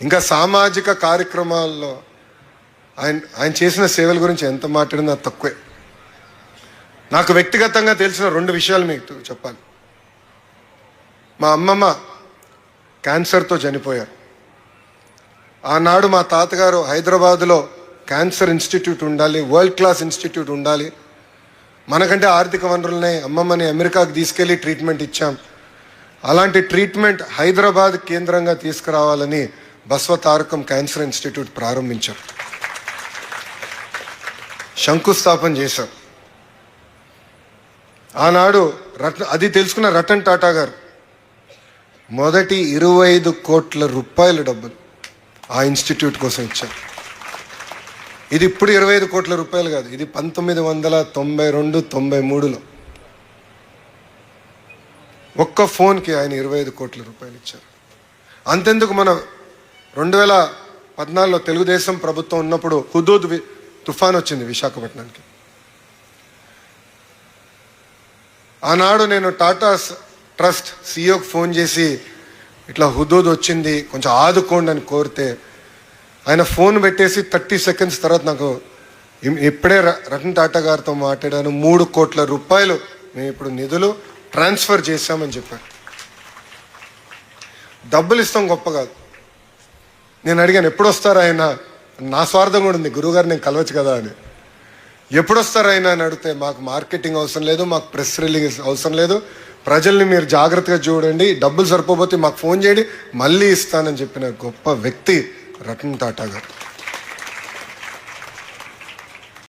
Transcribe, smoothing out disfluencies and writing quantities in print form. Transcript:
ఇంకా సామాజిక కార్యక్రమాల్లో ఆయన చేసిన సేవల గురించి ఎంత మాట్లాడినా తక్కువే. నాకు వ్యక్తిగతంగా తెలిసిన 2 విషయాలు మీకు చెప్పాలి. మా అమ్మమ్మ క్యాన్సర్తో చనిపోయారు. ఆనాడు మా తాతగారు హైదరాబాదులో క్యాన్సర్ ఇన్స్టిట్యూట్ ఉండాలి, వరల్డ్ క్లాస్ ఇన్స్టిట్యూట్ ఉండాలి, మనకంటే ఆర్థిక వనరులనే అమ్మమ్మని అమెరికాకు తీసుకెళ్ళి ట్రీట్మెంట్ ఇచ్చాం, అలాంటి ట్రీట్మెంట్ హైదరాబాద్ కేంద్రంగా తీసుకురావాలని బస్వతారకం క్యాన్సర్ ఇన్స్టిట్యూట్ ప్రారంభించాం, శంకుస్థాపన చేశాం. ఆనాడు అది తెలుసుకున్న రతన్ టాటా గారు మొదటి 25 కోట్ల రూపాయల డబ్బులు ఆ ఇన్స్టిట్యూట్ కోసం ఇచ్చారు. ఇది ఇప్పుడు 25 కోట్ల రూపాయలు కాదు, ఇది 1992-93లో ఒక్క ఫోన్కి ఆయన 25 కోట్ల రూపాయలు ఇచ్చారు. అంతెందుకు మన 2014లో తెలుగుదేశం ప్రభుత్వం ఉన్నప్పుడు హుదూద్ తుఫాన్ వచ్చింది విశాఖపట్నానికి. ఆనాడు నేను టాటా ట్రస్ట్ సిఇఓకి ఫోన్ చేసి ఇట్లా హుదూద్ వచ్చింది కొంచెం ఆదుకోండి అని కోరితే ఆయన ఫోన్ పెట్టేసి 30 సెకండ్స్ తర్వాత నాకు ఇప్పుడే రతన్ టాటా గారితో మాట్లాడాను, 3 కోట్ల రూపాయలు మేము ఇప్పుడు నిధులు ట్రాన్స్ఫర్ చేశామని చెప్పారు. డబ్బులు ఇస్తాం గొప్ప కాదు. నేను అడిగాను ఎప్పుడు వస్తారు ఆయన, నా స్వార్థం కూడా ఉంది, గురువుగారు నేను కలవచ్చు కదా అని. ఎప్పుడు వస్తారు ఆయన అని అడిగితే మాకు మార్కెటింగ్ అవసరం లేదు, మాకు ప్రెస్ రిలీజ్ అవసరం లేదు, ప్రజల్ని మీరు జాగ్రత్తగా చూడండి, డబ్బులు సరిపోతే మాకు ఫోన్ చేయండి మళ్ళీ ఇస్తానని చెప్పిన గొప్ప వ్యక్తి రతన్ టాటా గారు.